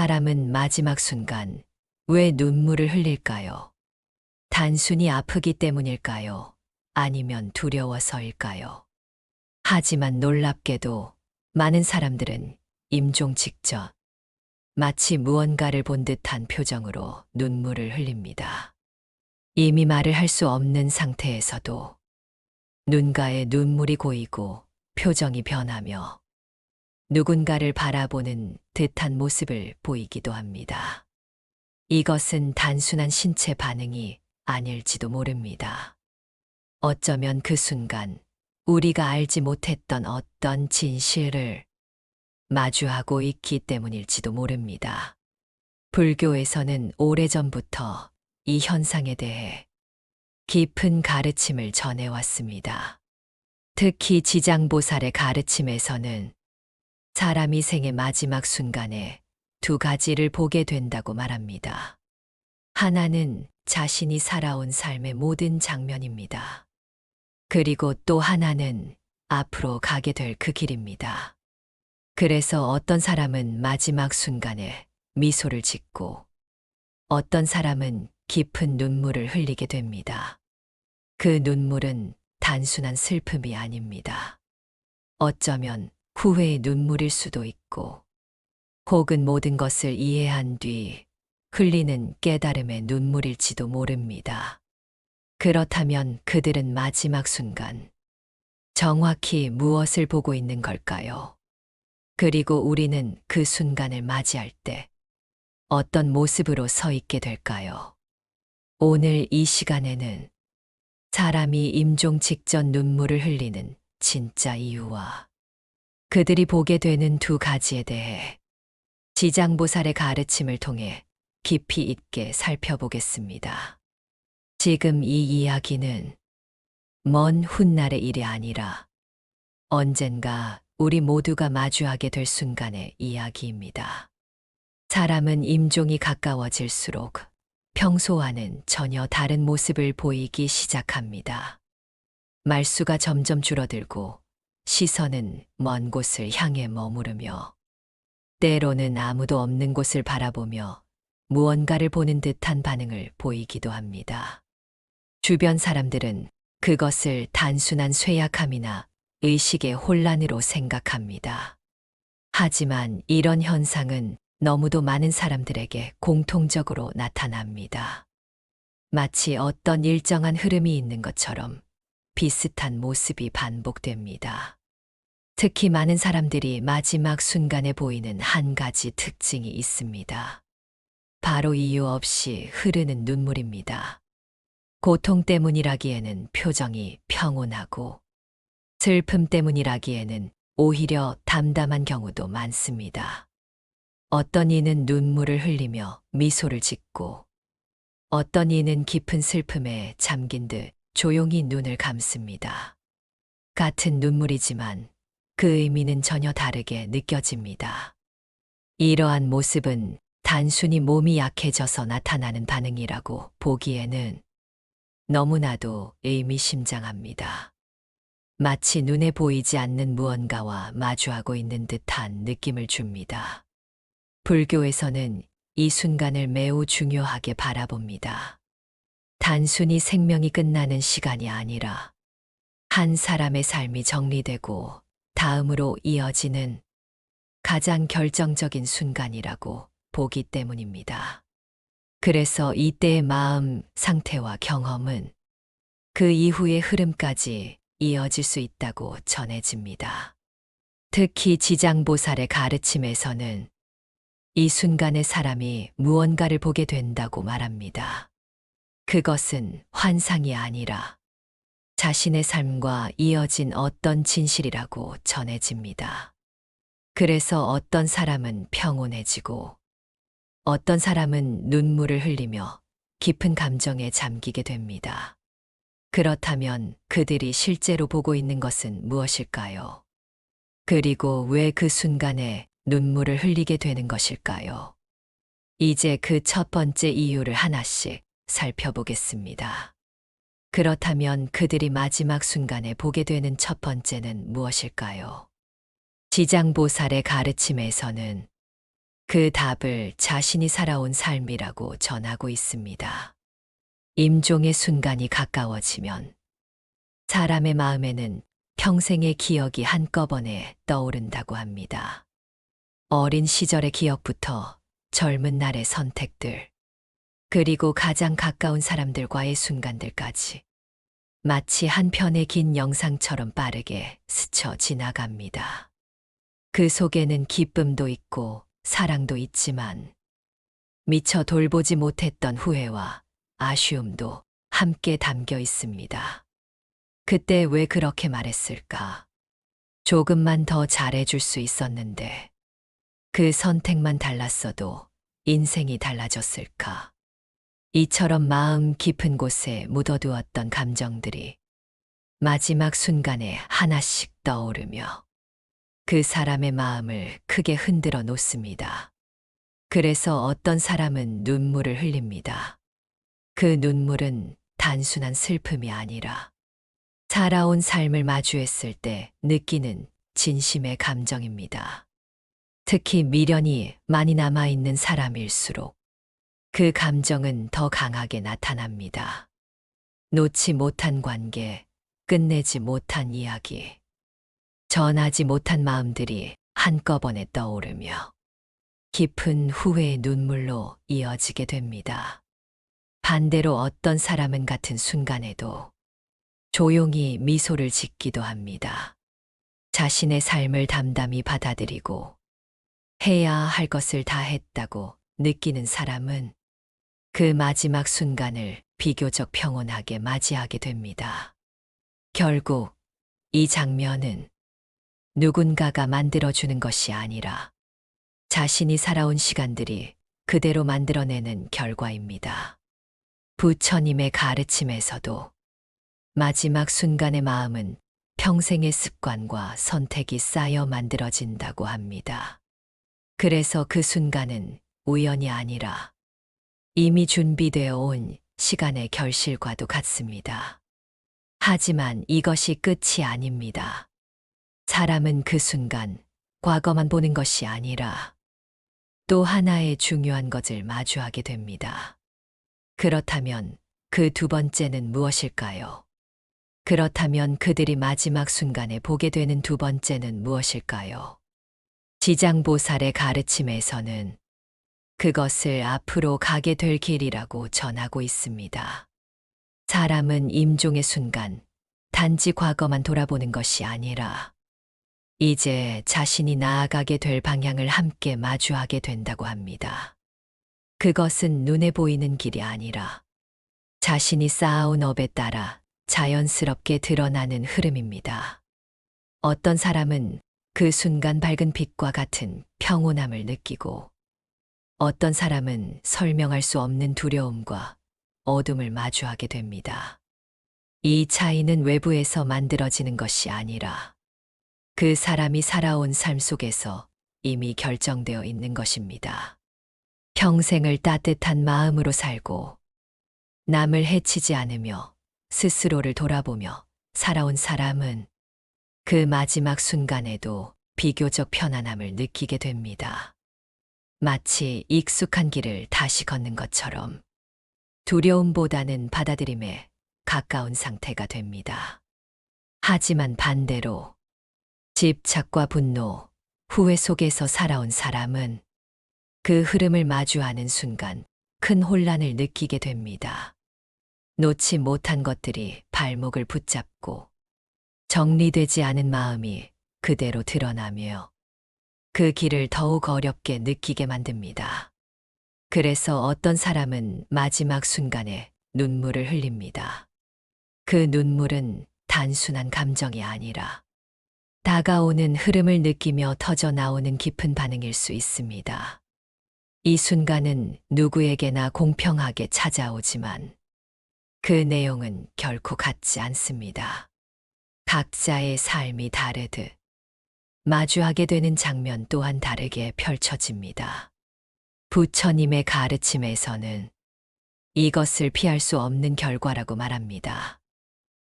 사람은 마지막 순간 왜 눈물을 흘릴까요? 단순히 아프기 때문일까요? 아니면 두려워서일까요? 하지만 놀랍게도 많은 사람들은 임종 직전 마치 무언가를 본 듯한 표정으로 눈물을 흘립니다. 이미 말을 할 수 없는 상태에서도 눈가에 눈물이 고이고 표정이 변하며 누군가를 바라보는 듯한 모습을 보이기도 합니다. 이것은 단순한 신체 반응이 아닐지도 모릅니다. 어쩌면 그 순간 우리가 알지 못했던 어떤 진실을 마주하고 있기 때문일지도 모릅니다. 불교에서는 오래전부터 이 현상에 대해 깊은 가르침을 전해왔습니다. 특히 지장보살의 가르침에서는 사람이 생의 마지막 순간에 두 가지를 보게 된다고 말합니다. 하나는 자신이 살아온 삶의 모든 장면입니다. 그리고 또 하나는 앞으로 가게 될 그 길입니다. 그래서 어떤 사람은 마지막 순간에 미소를 짓고 어떤 사람은 깊은 눈물을 흘리게 됩니다. 그 눈물은 단순한 슬픔이 아닙니다. 어쩌면 후회의 눈물일 수도 있고 혹은 모든 것을 이해한 뒤 흘리는 깨달음의 눈물일지도 모릅니다. 그렇다면 그들은 마지막 순간 정확히 무엇을 보고 있는 걸까요? 그리고 우리는 그 순간을 맞이할 때 어떤 모습으로 서 있게 될까요? 오늘 이 시간에는 사람이 임종 직전 눈물을 흘리는 진짜 이유와 그들이 보게 되는 두 가지에 대해 지장보살의 가르침을 통해 깊이 있게 살펴보겠습니다. 지금 이 이야기는 먼 훗날의 일이 아니라 언젠가 우리 모두가 마주하게 될 순간의 이야기입니다. 사람은 임종이 가까워질수록 평소와는 전혀 다른 모습을 보이기 시작합니다. 말수가 점점 줄어들고 시선은 먼 곳을 향해 머무르며 때로는 아무도 없는 곳을 바라보며 무언가를 보는 듯한 반응을 보이기도 합니다. 주변 사람들은 그것을 단순한 쇠약함이나 의식의 혼란으로 생각합니다. 하지만 이런 현상은 너무도 많은 사람들에게 공통적으로 나타납니다. 마치 어떤 일정한 흐름이 있는 것처럼 비슷한 모습이 반복됩니다. 특히 많은 사람들이 마지막 순간에 보이는 한 가지 특징이 있습니다. 바로 이유 없이 흐르는 눈물입니다. 고통 때문이라기에는 표정이 평온하고 슬픔 때문이라기에는 오히려 담담한 경우도 많습니다. 어떤 이는 눈물을 흘리며 미소를 짓고 어떤 이는 깊은 슬픔에 잠긴 듯 조용히 눈을 감습니다. 같은 눈물이지만 그 의미는 전혀 다르게 느껴집니다. 이러한 모습은 단순히 몸이 약해져서 나타나는 반응이라고 보기에는 너무나도 의미심장합니다. 마치 눈에 보이지 않는 무언가와 마주하고 있는 듯한 느낌을 줍니다. 불교에서는 이 순간을 매우 중요하게 바라봅니다. 단순히 생명이 끝나는 시간이 아니라 한 사람의 삶이 정리되고 다음으로 이어지는 가장 결정적인 순간이라고 보기 때문입니다. 그래서 이때의 마음 상태와 경험은 그 이후의 흐름까지 이어질 수 있다고 전해집니다. 특히 지장보살의 가르침에서는 이 순간에 사람이 무언가를 보게 된다고 말합니다. 그것은 환상이 아니라 자신의 삶과 이어진 어떤 진실이라고 전해집니다. 그래서 어떤 사람은 평온해지고 어떤 사람은 눈물을 흘리며 깊은 감정에 잠기게 됩니다. 그렇다면 그들이 실제로 보고 있는 것은 무엇일까요? 그리고 왜 그 순간에 눈물을 흘리게 되는 것일까요? 이제 그 첫 번째 이유를 하나씩 살펴보겠습니다. 그렇다면 그들이 마지막 순간에 보게 되는 첫 번째는 무엇일까요? 지장보살의 가르침에서는 그 답을 자신이 살아온 삶이라고 전하고 있습니다. 임종의 순간이 가까워지면 사람의 마음에는 평생의 기억이 한꺼번에 떠오른다고 합니다. 어린 시절의 기억부터 젊은 날의 선택들, 그리고 가장 가까운 사람들과의 순간들까지 마치 한 편의 긴 영상처럼 빠르게 스쳐 지나갑니다. 그 속에는 기쁨도 있고 사랑도 있지만 미처 돌보지 못했던 후회와 아쉬움도 함께 담겨 있습니다. 그때 왜 그렇게 말했을까? 조금만 더 잘해줄 수 있었는데, 그 선택만 달랐어도 인생이 달라졌을까? 이처럼 마음 깊은 곳에 묻어두었던 감정들이 마지막 순간에 하나씩 떠오르며 그 사람의 마음을 크게 흔들어 놓습니다. 그래서 어떤 사람은 눈물을 흘립니다. 그 눈물은 단순한 슬픔이 아니라 살아온 삶을 마주했을 때 느끼는 진심의 감정입니다. 특히 미련이 많이 남아있는 사람일수록 그 감정은 더 강하게 나타납니다. 놓지 못한 관계, 끝내지 못한 이야기, 전하지 못한 마음들이 한꺼번에 떠오르며 깊은 후회의 눈물로 이어지게 됩니다. 반대로 어떤 사람은 같은 순간에도 조용히 미소를 짓기도 합니다. 자신의 삶을 담담히 받아들이고 해야 할 것을 다 했다고 느끼는 사람은 그 마지막 순간을 비교적 평온하게 맞이하게 됩니다. 결국 이 장면은 누군가가 만들어주는 것이 아니라 자신이 살아온 시간들이 그대로 만들어내는 결과입니다. 부처님의 가르침에서도 마지막 순간의 마음은 평생의 습관과 선택이 쌓여 만들어진다고 합니다. 그래서 그 순간은 우연이 아니라 이미 준비되어 온 시간의 결실과도 같습니다. 하지만 이것이 끝이 아닙니다. 사람은 그 순간, 과거만 보는 것이 아니라 또 하나의 중요한 것을 마주하게 됩니다. 그렇다면 그 두 번째는 무엇일까요? 그렇다면 그들이 마지막 순간에 보게 되는 두 번째는 무엇일까요? 지장보살의 가르침에서는 그것을 앞으로 가게 될 길이라고 전하고 있습니다. 사람은 임종의 순간, 단지 과거만 돌아보는 것이 아니라 이제 자신이 나아가게 될 방향을 함께 마주하게 된다고 합니다. 그것은 눈에 보이는 길이 아니라 자신이 쌓아온 업에 따라 자연스럽게 드러나는 흐름입니다. 어떤 사람은 그 순간 밝은 빛과 같은 평온함을 느끼고 어떤 사람은 설명할 수 없는 두려움과 어둠을 마주하게 됩니다. 이 차이는 외부에서 만들어지는 것이 아니라 그 사람이 살아온 삶 속에서 이미 결정되어 있는 것입니다. 평생을 따뜻한 마음으로 살고 남을 해치지 않으며 스스로를 돌아보며 살아온 사람은 그 마지막 순간에도 비교적 편안함을 느끼게 됩니다. 마치 익숙한 길을 다시 걷는 것처럼 두려움보다는 받아들임에 가까운 상태가 됩니다. 하지만 반대로 집착과 분노, 후회 속에서 살아온 사람은 그 흐름을 마주하는 순간 큰 혼란을 느끼게 됩니다. 놓지 못한 것들이 발목을 붙잡고 정리되지 않은 마음이 그대로 드러나며 그 길을 더욱 어렵게 느끼게 만듭니다. 그래서 어떤 사람은 마지막 순간에 눈물을 흘립니다. 그 눈물은 단순한 감정이 아니라 다가오는 흐름을 느끼며 터져 나오는 깊은 반응일 수 있습니다. 이 순간은 누구에게나 공평하게 찾아오지만 그 내용은 결코 같지 않습니다. 각자의 삶이 다르듯 마주하게 되는 장면 또한 다르게 펼쳐집니다. 부처님의 가르침에서는 이것을 피할 수 없는 결과라고 말합니다.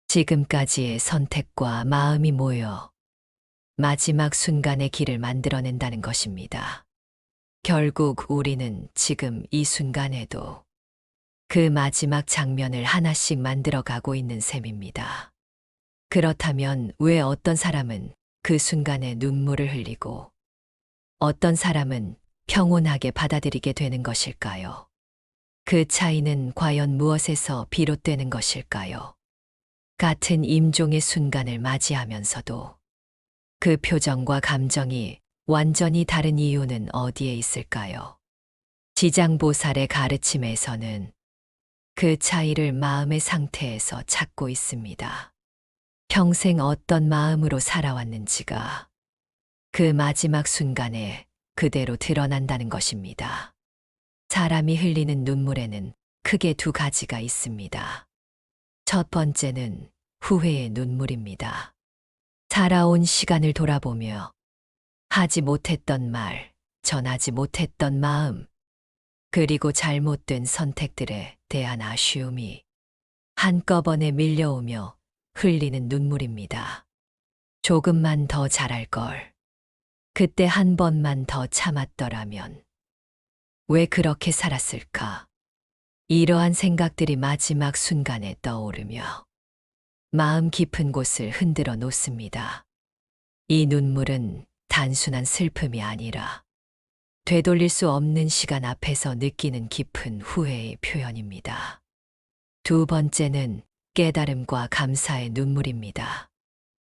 지금까지의 선택과 마음이 모여 마지막 순간의 길을 만들어낸다는 것입니다. 결국 우리는 지금 이 순간에도 그 마지막 장면을 하나씩 만들어 가고 있는 셈입니다. 그렇다면 왜 어떤 사람은 그 순간에 눈물을 흘리고 어떤 사람은 평온하게 받아들이게 되는 것일까요? 그 차이는 과연 무엇에서 비롯되는 것일까요? 같은 임종의 순간을 맞이하면서도 그 표정과 감정이 완전히 다른 이유는 어디에 있을까요? 지장보살의 가르침에서는 그 차이를 마음의 상태에서 찾고 있습니다. 평생 어떤 마음으로 살아왔는지가 그 마지막 순간에 그대로 드러난다는 것입니다. 사람이 흘리는 눈물에는 크게 두 가지가 있습니다. 첫 번째는 후회의 눈물입니다. 살아온 시간을 돌아보며 하지 못했던 말, 전하지 못했던 마음, 그리고 잘못된 선택들에 대한 아쉬움이 한꺼번에 밀려오며 흘리는 눈물입니다. 조금만 더 잘할 걸. 그때 한 번만 더 참았더라면. 왜 그렇게 살았을까? 이러한 생각들이 마지막 순간에 떠오르며 마음 깊은 곳을 흔들어 놓습니다. 이 눈물은 단순한 슬픔이 아니라 되돌릴 수 없는 시간 앞에서 느끼는 깊은 후회의 표현입니다. 두 번째는 깨달음과 감사의 눈물입니다.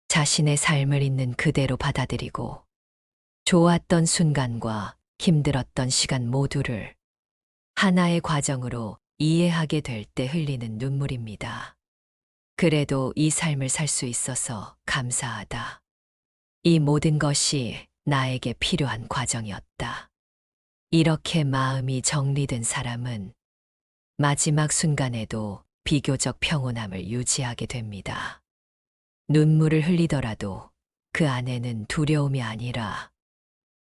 자신의 삶을 있는 그대로 받아들이고 좋았던 순간과 힘들었던 시간 모두를 하나의 과정으로 이해하게 될 때 흘리는 눈물입니다. 그래도 이 삶을 살 수 있어서 감사하다. 이 모든 것이 나에게 필요한 과정이었다. 이렇게 마음이 정리된 사람은 마지막 순간에도 비교적 평온함을 유지하게 됩니다. 눈물을 흘리더라도 그 안에는 두려움이 아니라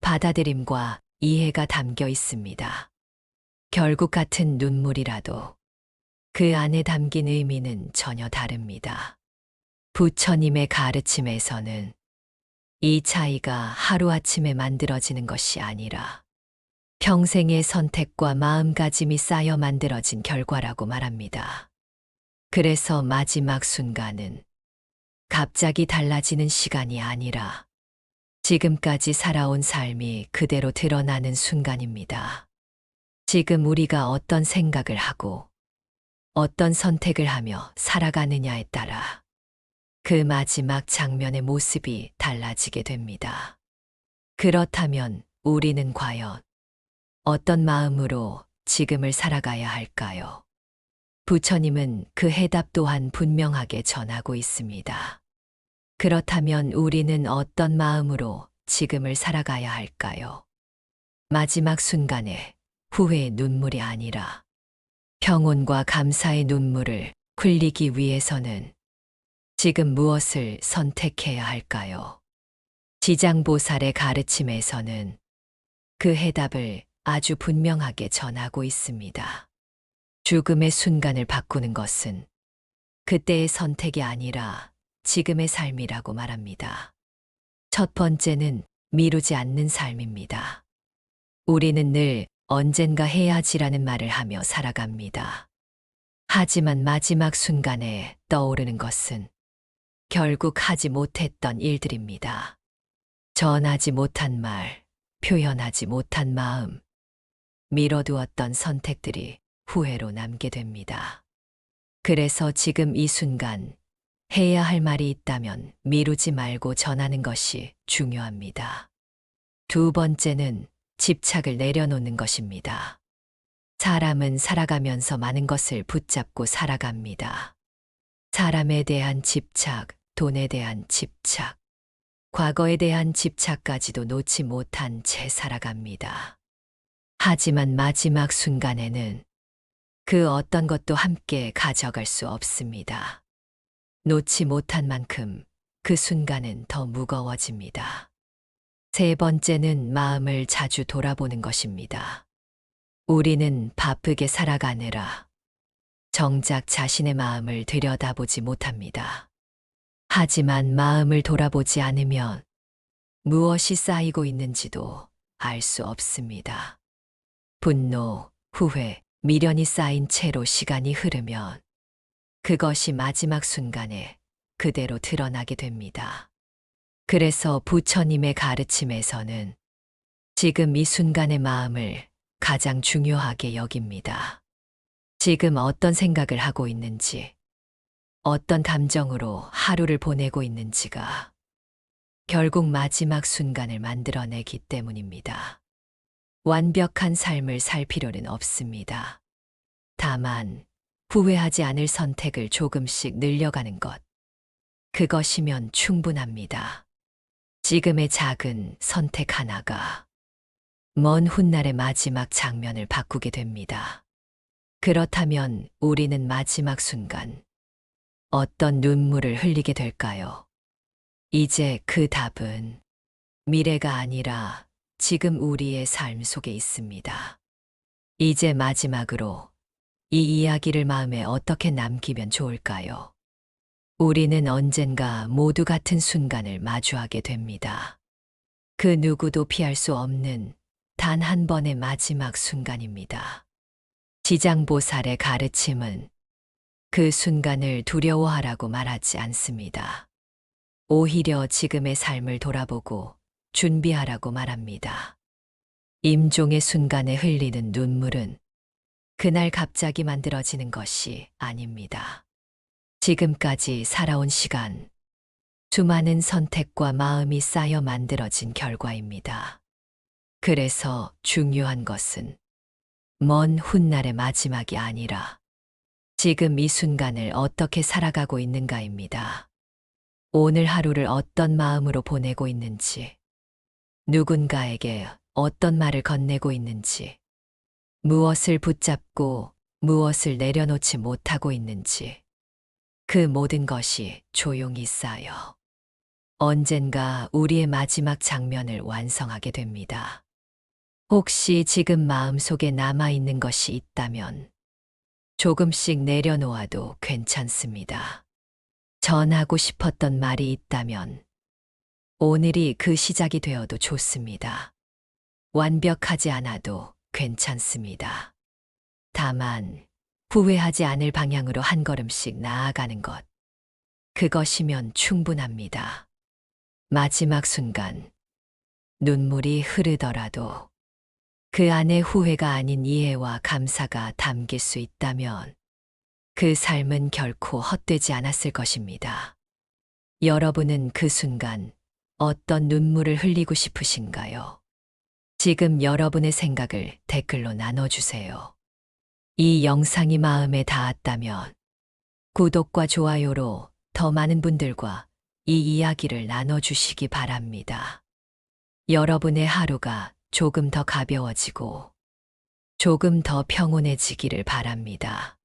받아들임과 이해가 담겨 있습니다. 결국 같은 눈물이라도 그 안에 담긴 의미는 전혀 다릅니다. 부처님의 가르침에서는 이 차이가 하루아침에 만들어지는 것이 아니라 평생의 선택과 마음가짐이 쌓여 만들어진 결과라고 말합니다. 그래서 마지막 순간은 갑자기 달라지는 시간이 아니라 지금까지 살아온 삶이 그대로 드러나는 순간입니다. 지금 우리가 어떤 생각을 하고 어떤 선택을 하며 살아가느냐에 따라 그 마지막 장면의 모습이 달라지게 됩니다. 그렇다면 우리는 과연 어떤 마음으로 지금을 살아가야 할까요? 부처님은 그 해답 또한 분명하게 전하고 있습니다. 그렇다면 우리는 어떤 마음으로 지금을 살아가야 할까요? 마지막 순간에 후회의 눈물이 아니라 평온과 감사의 눈물을 흘리기 위해서는 지금 무엇을 선택해야 할까요? 지장보살의 가르침에서는 그 해답을 아주 분명하게 전하고 있습니다. 죽음의 순간을 바꾸는 것은 그때의 선택이 아니라 지금의 삶이라고 말합니다. 첫 번째는 미루지 않는 삶입니다. 우리는 늘 언젠가 해야지라는 말을 하며 살아갑니다. 하지만 마지막 순간에 떠오르는 것은 결국 하지 못했던 일들입니다. 전하지 못한 말, 표현하지 못한 마음, 미뤄두었던 선택들이 후회로 남게 됩니다. 그래서 지금 이 순간 해야 할 말이 있다면 미루지 말고 전하는 것이 중요합니다. 두 번째는 집착을 내려놓는 것입니다. 사람은 살아가면서 많은 것을 붙잡고 살아갑니다. 사람에 대한 집착, 돈에 대한 집착, 과거에 대한 집착까지도 놓지 못한 채 살아갑니다. 하지만 마지막 순간에는 그 어떤 것도 함께 가져갈 수 없습니다. 놓지 못한 만큼 그 순간은 더 무거워집니다. 세 번째는 마음을 자주 돌아보는 것입니다. 우리는 바쁘게 살아가느라 정작 자신의 마음을 들여다보지 못합니다. 하지만 마음을 돌아보지 않으면 무엇이 쌓이고 있는지도 알 수 없습니다. 분노, 후회, 미련이 쌓인 채로 시간이 흐르면 그것이 마지막 순간에 그대로 드러나게 됩니다. 그래서 부처님의 가르침에서는 지금 이 순간의 마음을 가장 중요하게 여깁니다. 지금 어떤 생각을 하고 있는지, 어떤 감정으로 하루를 보내고 있는지가 결국 마지막 순간을 만들어내기 때문입니다. 완벽한 삶을 살 필요는 없습니다. 다만 후회하지 않을 선택을 조금씩 늘려가는 것, 그것이면 충분합니다. 지금의 작은 선택 하나가 먼 훗날의 마지막 장면을 바꾸게 됩니다. 그렇다면 우리는 마지막 순간 어떤 눈물을 흘리게 될까요? 이제 그 답은 미래가 아니라 지금 우리의 삶 속에 있습니다. 이제 마지막으로 이 이야기를 마음에 어떻게 남기면 좋을까요? 우리는 언젠가 모두 같은 순간을 마주하게 됩니다. 그 누구도 피할 수 없는 단 한 번의 마지막 순간입니다. 지장보살의 가르침은 그 순간을 두려워하라고 말하지 않습니다. 오히려 지금의 삶을 돌아보고 준비하라고 말합니다. 임종의 순간에 흘리는 눈물은 그날 갑자기 만들어지는 것이 아닙니다. 지금까지 살아온 시간, 수많은 선택과 마음이 쌓여 만들어진 결과입니다. 그래서 중요한 것은 먼 훗날의 마지막이 아니라 지금 이 순간을 어떻게 살아가고 있는가입니다. 오늘 하루를 어떤 마음으로 보내고 있는지, 누군가에게 어떤 말을 건네고 있는지, 무엇을 붙잡고 무엇을 내려놓지 못하고 있는지, 그 모든 것이 조용히 쌓여 언젠가 우리의 마지막 장면을 완성하게 됩니다. 혹시 지금 마음속에 남아있는 것이 있다면 조금씩 내려놓아도 괜찮습니다. 전하고 싶었던 말이 있다면 오늘이 그 시작이 되어도 좋습니다. 완벽하지 않아도 괜찮습니다. 다만 후회하지 않을 방향으로 한 걸음씩 나아가는 것, 그것이면 충분합니다. 마지막 순간 눈물이 흐르더라도 그 안에 후회가 아닌 이해와 감사가 담길 수 있다면 그 삶은 결코 헛되지 않았을 것입니다. 여러분은 그 순간 어떤 눈물을 흘리고 싶으신가요? 지금 여러분의 생각을 댓글로 나눠주세요. 이 영상이 마음에 닿았다면 구독과 좋아요로 더 많은 분들과 이 이야기를 나눠주시기 바랍니다. 여러분의 하루가 조금 더 가벼워지고 조금 더 평온해지기를 바랍니다.